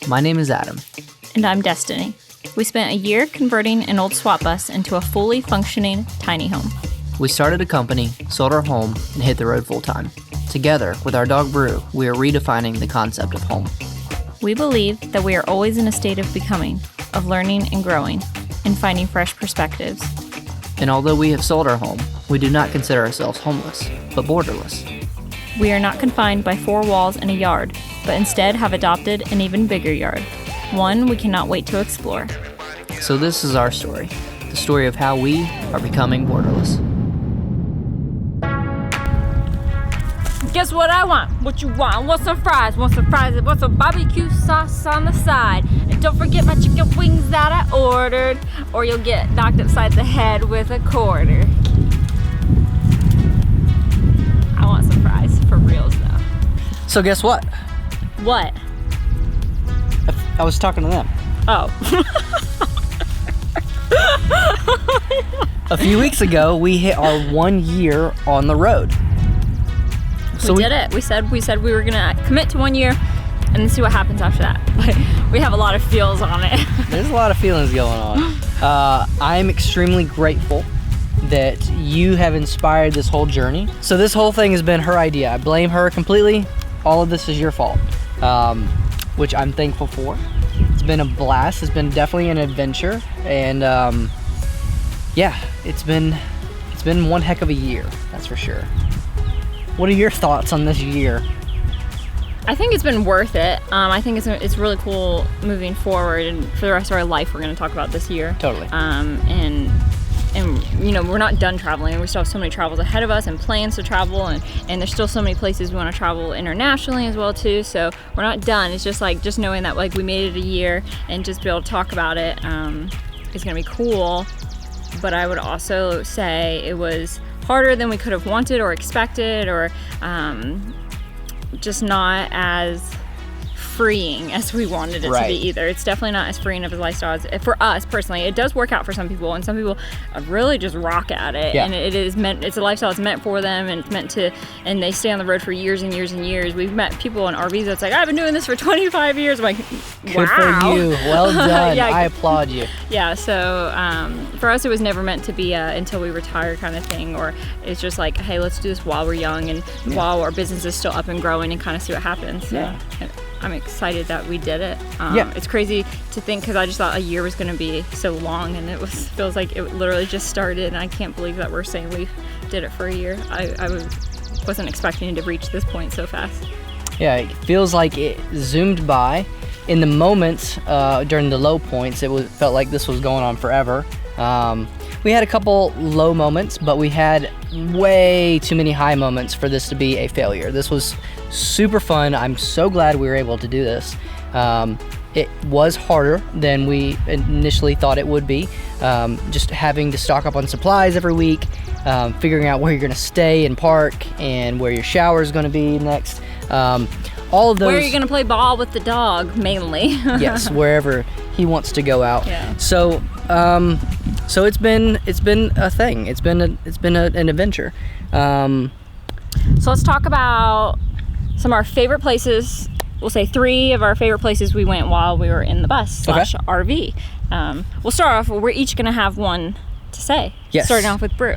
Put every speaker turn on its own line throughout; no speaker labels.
My name is Adam.
And I'm Destiny. We spent a year converting an old swap bus into a fully functioning tiny home.
We started a company, sold our home, and hit the road full time. Together, with our dog Brew, we are redefining the concept of home.
We believe that we are always in a state of becoming, of learning and growing, and finding fresh perspectives.
And although we have sold our home, we do not consider ourselves homeless, but borderless.
We are not confined by four walls and a yard, but instead have adopted an even bigger yard, one we cannot wait to explore.
So this is our story, the story of how we are becoming borderless.
Guess what I want? What you want? What's some fries? Want some fries? Want some barbecue sauce on the side? And don't forget my chicken wings that I ordered, or you'll get knocked upside the head with a quarter. I want some fries, for reals though.
So guess what?
What?
I was talking to them.
Oh.
A few weeks ago, we hit our 1 year on the road.
So we did it. We said we were gonna commit to 1 year and then see what happens after that. But we have a lot of feels on it.
There's a lot of feelings going on. I'm extremely grateful that you have inspired this whole journey. So this whole thing has been her idea. I blame her completely. All of this is your fault, which I'm thankful for. It's been a blast. It's been definitely an adventure, and yeah, it's been one heck of a year. That's for sure. What are your thoughts on this year?
I think it's been worth it. I think it's really cool moving forward, and for the rest of our life, we're going to talk about this year.
Totally.
And you know, we're not done traveling, and we still have so many travels ahead of us and plans to travel, and there's still so many places we want to travel internationally as well too. So we're not done. It's just like knowing that like we made it a year and just be able to talk about it is going to be cool. But I would also say it was harder than we could have wanted or expected, or just not as freeing as we wanted it to be either. It's definitely not as freeing of a lifestyle as, for us personally. It does work out for some people, and some people really just rock at it. Yeah. And it's a lifestyle that's meant for them, and it's meant to, and they stay on the road for years and years and years. We've met people in RVs that's like, I've been doing this for 25 years. I'm like, wow.
Good for you. Well done. Yeah, I applaud you.
Yeah, so for us, it was never meant to be until we retire kind of thing, or it's just like, hey, let's do this while we're young and while our business is still up and growing and kind of see what happens. So, yeah. I'm excited that we did it. It's crazy to think, because I just thought a year was going to be so long, and it feels like it literally just started, and I can't believe that we're saying we did it for a year. I wasn't expecting to reach this point so fast.
Yeah, it feels like it zoomed by. In the moments during the low points, felt like this was going on forever. We had a couple low moments, but we had way too many high moments for this to be a failure. This was super fun. I'm so glad we were able to do this. It was harder than we initially thought it would be. Just having to stock up on supplies every week, figuring out where you're gonna stay and park, and where your shower is gonna be next. All of those.
Where are you gonna play ball with the dog, mainly?
Yes, wherever he wants to go out.
Yeah.
So it's been a thing. It's been an adventure.
So let's talk about some of our favorite places. We'll say 3 of our favorite places we went while we were in the bus / RV. We'll start off. We're each gonna have one to say.
Yes.
Starting off with Brew.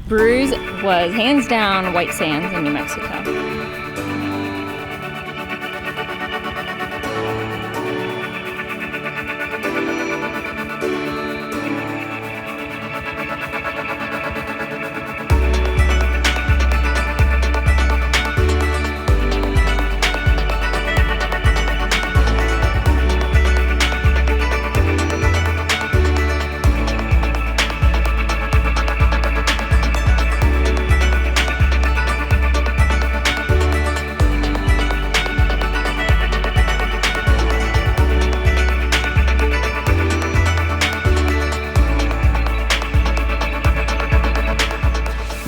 Brew's was hands down White Sands in New Mexico.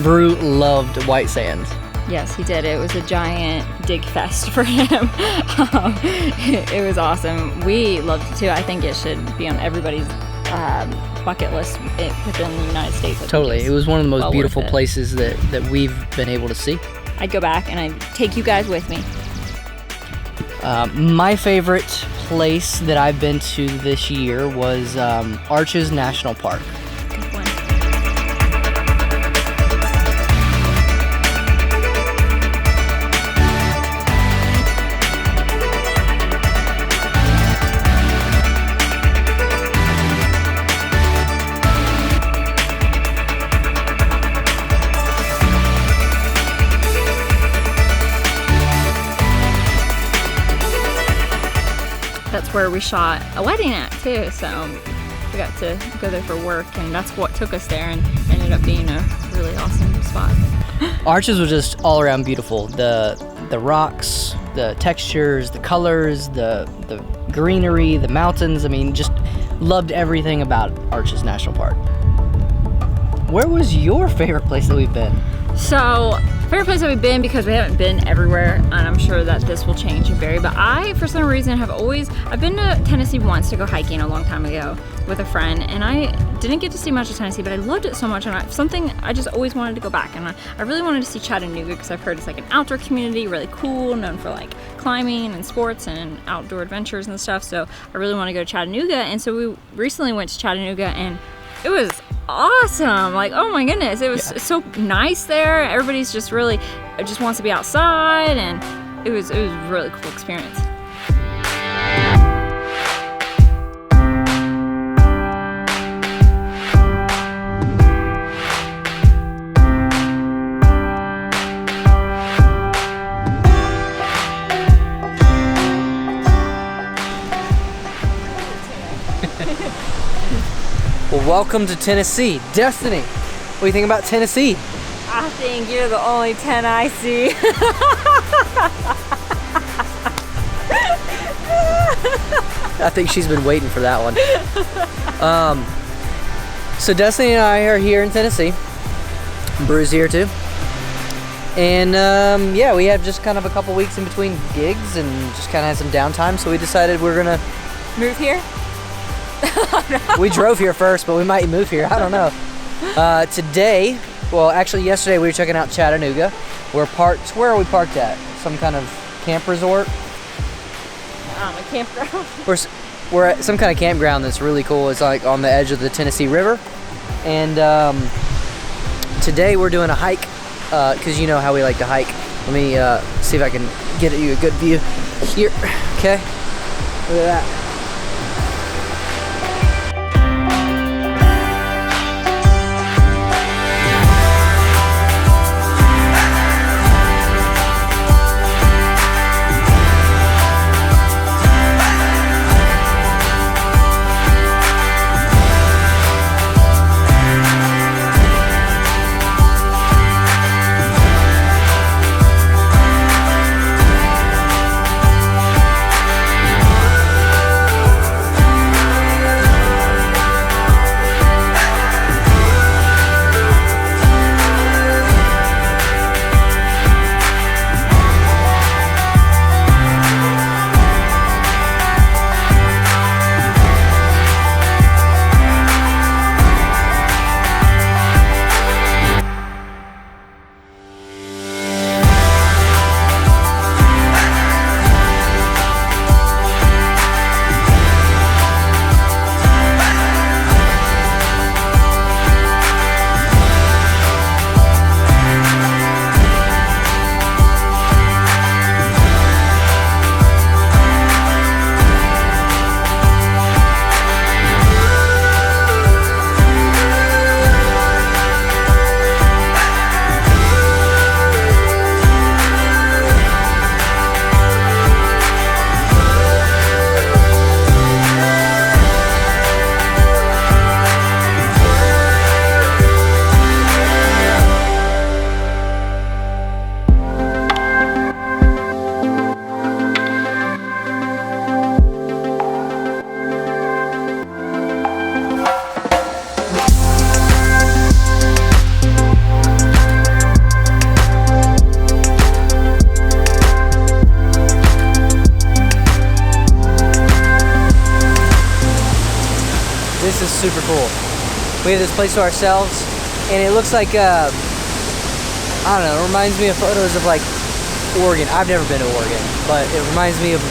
Brew loved White Sands.
Yes, he did. It was a giant dig fest for him. It was awesome. We loved it too. I think it should be on everybody's bucket list within the United States.
Totally. It was one of the most beautiful places that we've been able to see.
I'd go back and I'd take you guys with me.
My favorite place that I've been to this year was Arches National Park.
Good one. That's where we shot a wedding at too, so we got to go there for work, and that's what took us there, and ended up being a really awesome spot.
Arches was just all around beautiful. The rocks, the textures, the colors, the greenery, the mountains. I mean, just loved everything about Arches National Park. Where was your favorite place that we've been?
So, favorite place that we've been, because we haven't been everywhere, and I'm sure that this will change and vary, but I, for some reason, I've been to Tennessee once to go hiking a long time ago with a friend, and I didn't get to see much of Tennessee, but I loved it so much, and I just always wanted to go back, and I really wanted to see Chattanooga, because I've heard it's like an outdoor community, really cool, known for like climbing and sports and outdoor adventures and stuff, so I really want to go to Chattanooga, and so we recently went to Chattanooga, and it was awesome. Like, oh my goodness, it was so nice there. Everybody's just wants to be outside, and it was a really cool experience.
Well, welcome to Tennessee. Destiny, what do you think about Tennessee?
I think you're the only 10 I see.
I think she's been waiting for that one. So Destiny and I are here in Tennessee. Brew's here too. And yeah, we have just kind of a couple weeks in between gigs and just kind of had some downtime, so we decided we're gonna
move here.
We drove here first, but we might move here. I don't know. Today, well, actually yesterday we were checking out Chattanooga. We're parked. Where are we parked at? Some kind of camp resort.
A campground.
We're at some kind of campground that's really cool. It's like on the edge of the Tennessee River. And today we're doing a hike, because you know how we like to hike. Let me see if I can get you a good view here. Okay, look at that. This is super cool. We have this place to ourselves, and it looks like, I don't know, it reminds me of photos of like Oregon. I've never been to Oregon, but it reminds me of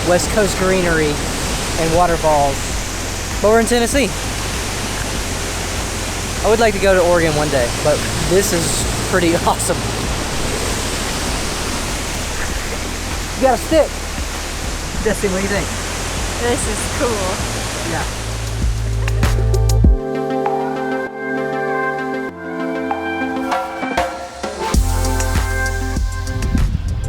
West Coast greenery and waterfalls. But we're in Tennessee. I would like to go to Oregon one day, but this is pretty awesome. You got a stick. Destiny, what do you think?
This is cool.
Yeah.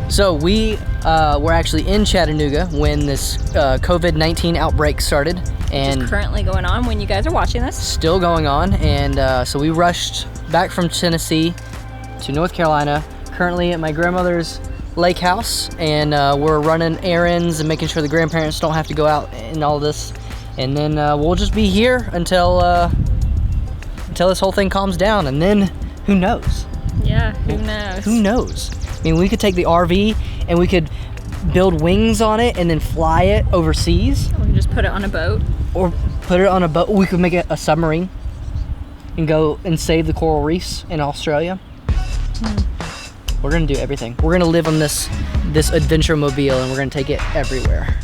So we were actually in Chattanooga when this COVID-19 outbreak started, and
Just currently going on when you guys are watching this.
still going on. And so we rushed back from Tennessee to North Carolina, currently at my grandmother's lake house, and we're running errands and making sure the grandparents don't have to go out and all this. And then we'll just be here until this whole thing calms down, and then who knows?
Yeah, who knows?
Who knows? I mean, we could take the RV and we could build wings on it and then fly it overseas,
We can just put it on a boat.
or put it on a boat. We could make it a submarine and go and save the coral reefs in Australia. We're gonna do everything. We're gonna live on this adventure mobile, and we're gonna take it everywhere.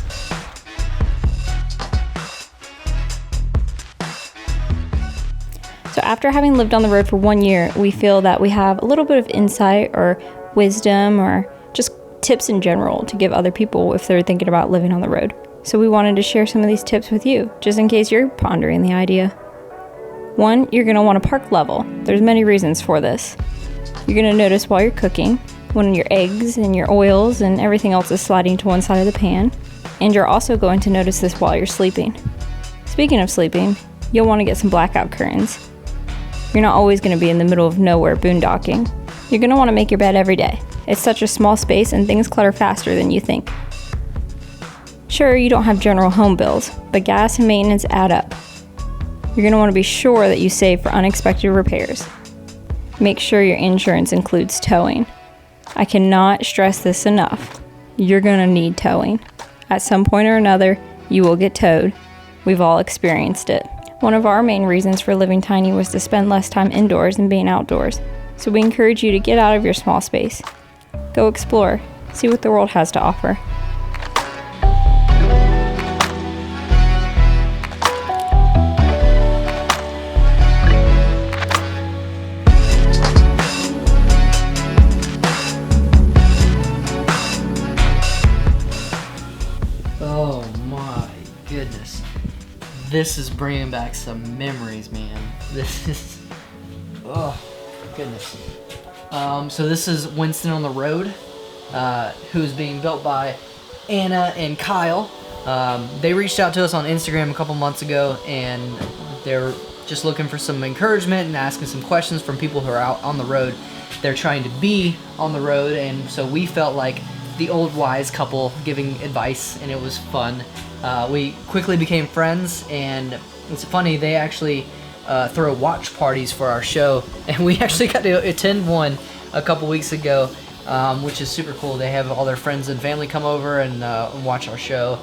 So after having lived on the road for 1 year, we feel that we have a little bit of insight or wisdom or just tips in general to give other people if they're thinking about living on the road. So we wanted to share some of these tips with you, just in case you're pondering the idea. 1, you're going to want to park level. There's many reasons for this. You're going to notice while you're cooking, when your eggs and your oils and everything else is sliding to one side of the pan. And you're also going to notice this while you're sleeping. Speaking of sleeping, you'll want to get some blackout curtains. You're not always going to be in the middle of nowhere boondocking. You're going to want to make your bed every day. It's such a small space and things clutter faster than you think. Sure, you don't have general home bills, but gas and maintenance add up. You're going to want to be sure that you save for unexpected repairs. Make sure your insurance includes towing. I cannot stress this enough. You're going to need towing. At some point or another, you will get towed. We've all experienced it. One of our main reasons for living tiny was to spend less time indoors and being outdoors. So we encourage you to get out of your small space. Go explore. See what the world has to offer.
Oh my goodness. This is bringing back some memories, man. This is, oh goodness. So this is Winston on the road, who's being built by Anna and Kyle. They reached out to us on Instagram a couple months ago, and they're just looking for some encouragement and asking some questions from people who are out on the road. They're trying to be on the road, and so we felt like the old wise couple giving advice, and it was fun. We quickly became friends, and it's funny, they actually throw watch parties for our show, and we actually got to attend one a couple weeks ago, which is super cool. They have all their friends and family come over and watch our show.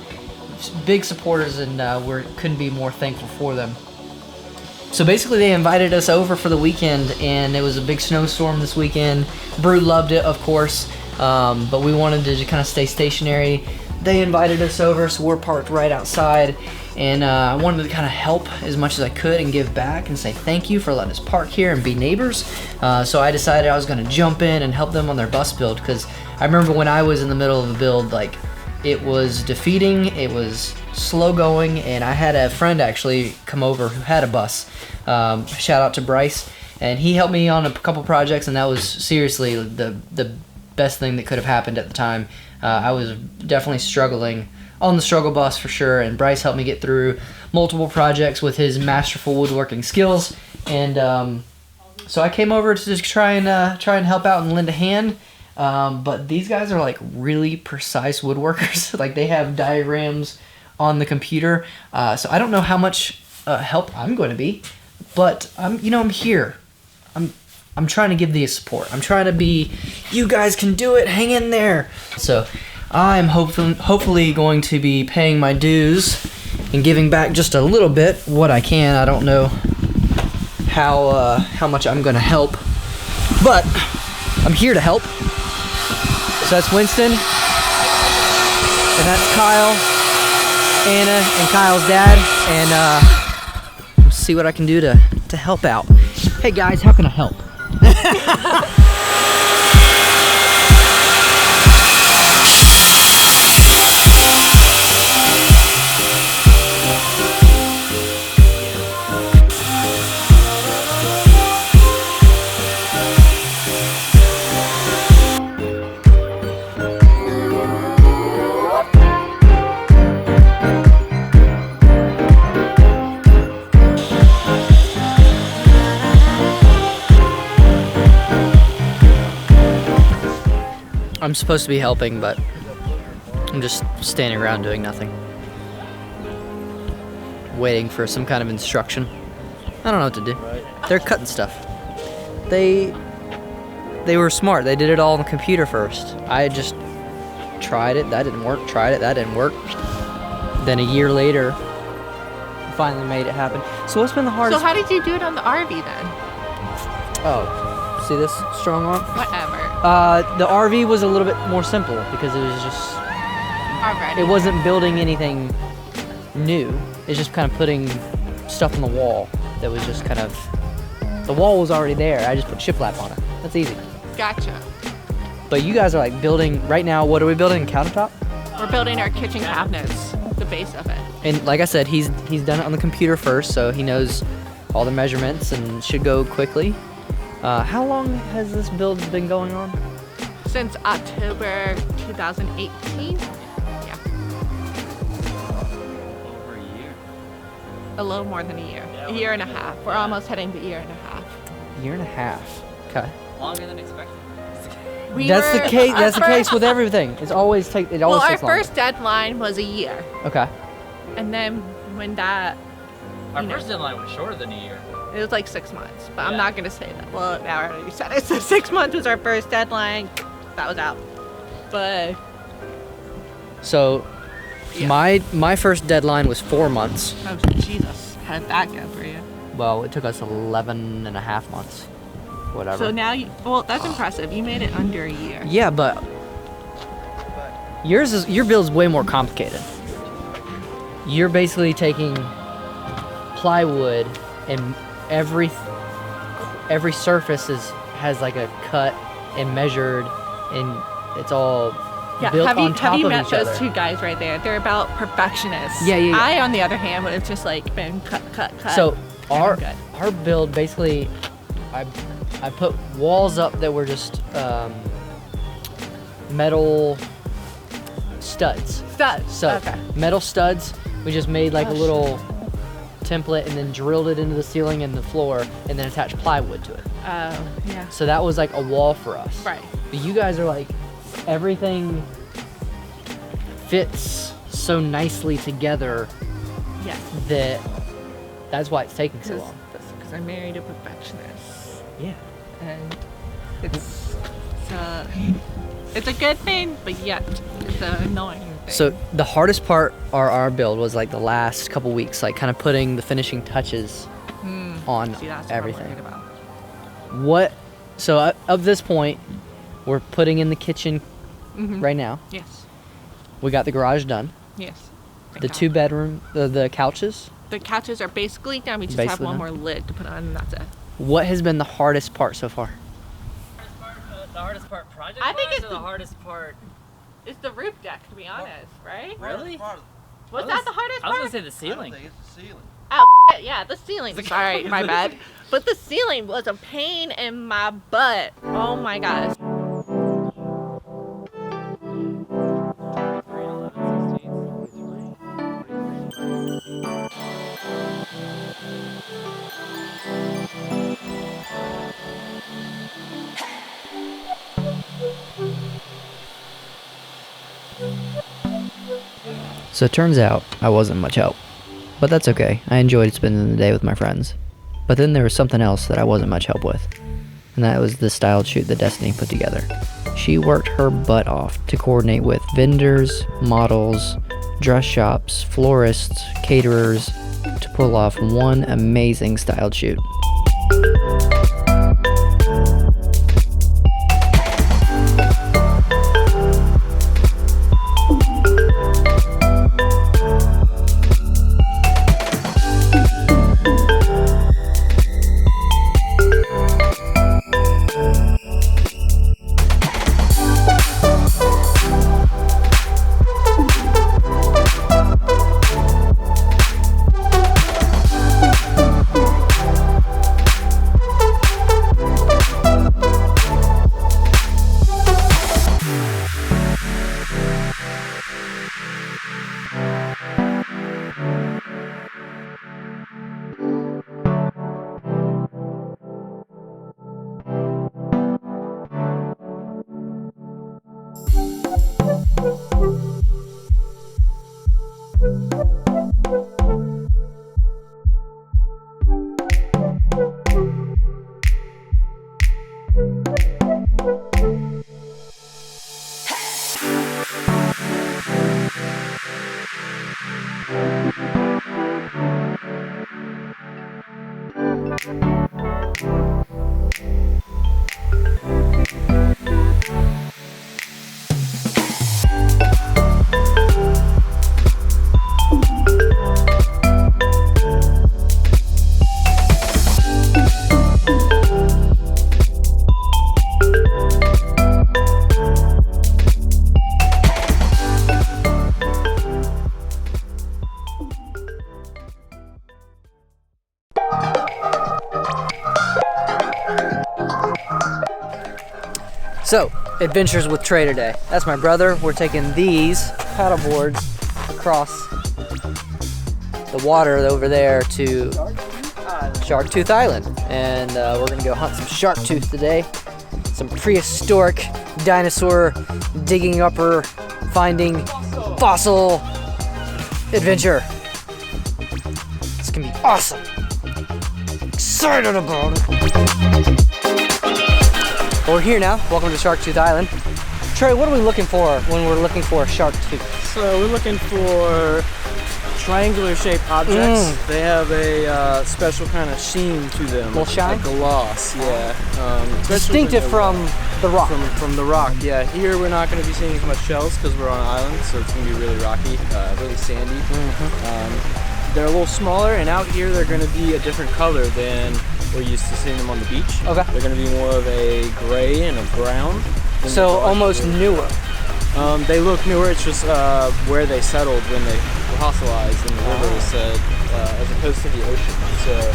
Big supporters, and we couldn't be more thankful for them. So basically they invited us over for the weekend, and it was a big snowstorm this weekend. Brew loved it, of course, but we wanted to just kind of stay stationary. They invited us over, so we're parked right outside, and I wanted to kind of help as much as I could and give back and say thank you for letting us park here and be neighbors. So I decided I was going to jump in and help them on their bus build, because I remember when I was in the middle of the build, like, it was defeating, it was slow going, and I had a friend actually come over who had a bus. Shout out to Bryce, and he helped me on a couple projects, and that was seriously the best thing that could have happened at the time. I was definitely struggling on the struggle bus for sure, and Bryce helped me get through multiple projects with his masterful woodworking skills, and so I came over to just try and help out and lend a hand. But these guys are like really precise woodworkers. Like, they have diagrams on the computer, so I don't know how much help I'm going to be, but I'm here. I'm trying to give these support. I'm trying to be, you guys can do it, hang in there. So I'm hopefully going to be paying my dues and giving back just a little bit, what I can. I don't know how much I'm going to help, but I'm here to help. So that's Winston, and that's Kyle, Anna, and Kyle's dad, and we'll see what I can do to help out. Hey guys, how can I help? I'm supposed to be helping, but I'm just standing around doing nothing. Waiting for some kind of instruction. I don't know what to do. They're cutting stuff. They were smart. They did it all on the computer first. I just tried it, that didn't work. Tried it, that didn't work. Then a year later, finally made it happen. So what's been the hardest?
So how did you do it on the RV then?
Oh, see this strong arm?
Whatever.
The RV was a little bit more simple because it was just,
Already.
it wasn't building anything new. It's just kind of putting stuff on the wall that was just kind of, the wall was already there. I just put shiplap on it. That's easy.
Gotcha.
But you guys are like building, right now, what are we building, countertop?
We're building our kitchen cabinets, the base of it.
And like I said, he's done it on the computer first, so he knows all the measurements and should go quickly. How long has this build been going on?
Since October 2018. Yeah.
Over a year.
A little more than a year. A year and a half. We're almost heading to a year and a half.
Year and a half. Okay.
Longer than expected.
That's the case. That's the case with everything. It always takes
Our
longer.
first deadline was a year.
Okay.
And then when that,
Our
you know,
first deadline was shorter than a year.
it was like 6 months. But I'm
Yeah.
not going to say that. Well, now I already said it. So 6 months was our first deadline. That was out. But
So,
Yeah.
my first deadline was 4 months.
oh, Jesus. How did that go for you?
Well, it took us 11 and a half months. Whatever.
So now you, well, that's impressive. You made it under a year.
Yeah, but your build's way more complicated. You're basically taking plywood and every surface has like a cut and measured, and it's all built
have
on
you
top of
met
each
those
other.
two guys right there? They're about perfectionists.
Yeah.
I, on the other hand, would have just like been cut.
So
and
our
I'm good.
our build basically, I put walls up that were just metal studs.
Studs.
So
Okay.
metal studs. We just made like
Oh,
a little template and then drilled it into the ceiling and the floor and then attached plywood to it.
Oh, yeah.
So that was like a wall for us.
Right.
But you guys are like, everything fits so nicely together
Yeah.
that's why it's taking so long.
Because I married a perfectionist,
Yeah.
and it's a good thing, but yet it's an annoying thing.
So the hardest part of our build was like the last couple weeks, like kind of putting the finishing touches on
See, that's
everything.
What I'm worried about.
What? So up this point, we're putting in the kitchen
Mhm.
right now.
Yes.
We got the garage done.
Yes.
The 2-bedroom, the couches.
The couches are basically done. We just
Basically
have one
done.
more lid to put on, and that's it.
What has been the hardest part so far?
The hardest part project
I think
wise,
it's
or the
the-
hardest part?
It's the roof deck, to be honest, right?
Really?
Was that the hardest
I was
part?
gonna say the ceiling.
Yeah, the ceiling. Sorry, my bad. But the ceiling was a pain in my butt. Oh my gosh.
3, 11, 16, 43.
So it turns out I wasn't much help. But that's okay. I enjoyed spending the day with my friends. But then there was something else that I wasn't much help with. And that was the styled shoot that Destiny put together. She worked her butt off to coordinate with vendors, models, dress shops, florists, caterers to pull off one amazing styled shoot. So, adventures with Trey today. That's my brother. We're taking these paddle boards across the water over there to Sharktooth Island. And we're gonna go hunt some sharktooth today. Some prehistoric dinosaur digging upper, finding fossil adventure. It's gonna be awesome. Excited about it. Well, we're here now. Welcome to Sharktooth Island. Trey, what are we looking for when we're looking for a shark tooth?
So we're looking for triangular shaped objects. They have a special kind of sheen to them.
Little shine?
A gloss, yeah.
Distinctive from the rock.
From the rock, yeah. Here we're not going to be seeing as much shells because we're on an island, so it's going to be really rocky, really sandy. They're a little smaller, and out here they're going to be a different color than we're used to seeing them on the beach.
Okay.
They're going to be more of a gray and a brown.
So almost newer.
They look newer. It's just where they settled when they were fossilized in the river was said, as opposed to the ocean. So.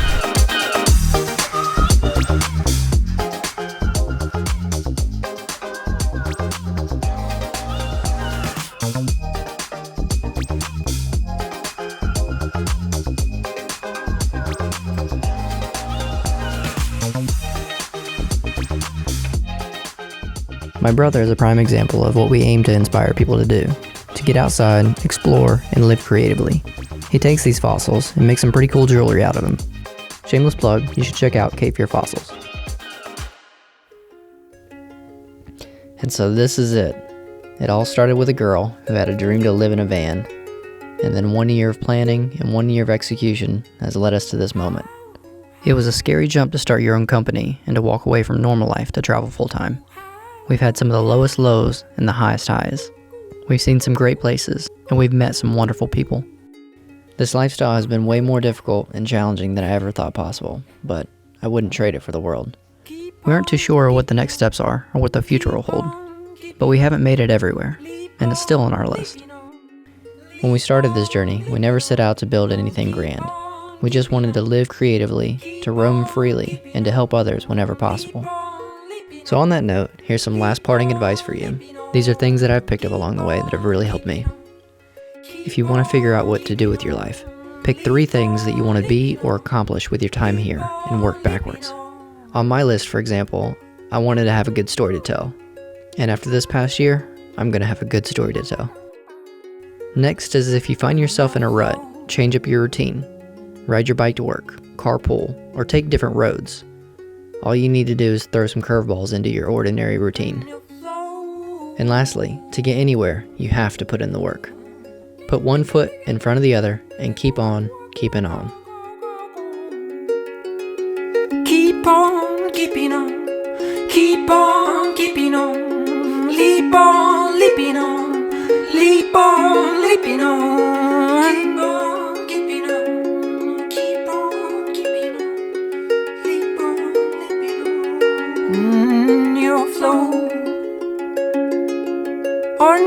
My brother is a prime example of what we aim to inspire people to do, to get outside, explore, and live creatively. He takes these fossils and makes some pretty cool jewelry out of them. Shameless plug, you should check out Cape Fear Fossils. And so this is it. It all started with a girl who had a dream to live in a van, and then 1 year of planning and 1 year of execution has led us to this moment. It was a scary jump to start your own company and to walk away from normal life to travel full time. We've had some of the lowest lows and the highest highs. We've seen some great places, and we've met some wonderful people. This lifestyle has been way more difficult and challenging than I ever thought possible, but I wouldn't trade it for the world. We aren't too sure what the next steps are or what the future will hold, but we haven't made it everywhere, and it's still on our list. When we started this journey, we never set out to build anything grand. We just wanted to live creatively, to roam freely, and to help others whenever possible. So on that note, here's some last parting advice for you. These are things that I've picked up along the way that have really helped me. If you want to figure out what to do with your life, pick 3 things that you want to be or accomplish with your time here and work backwards. On my list, for example, I wanted to have a good story to tell. And after this past year, I'm going to have a good story to tell. Next is if you find yourself in a rut, change up your routine. Ride your bike to work, carpool, or take different roads. All you need to do is throw some curveballs into your ordinary routine. And lastly, to get anywhere, you have to put in the work. Put one foot in front of the other and keep on keeping on.
Keep on keeping on. Keep on keeping on. Leap on leaping on. Leap on leaping on. Keep on keeping on. Keep on keeping on. Leap on leaping on. You'll flow or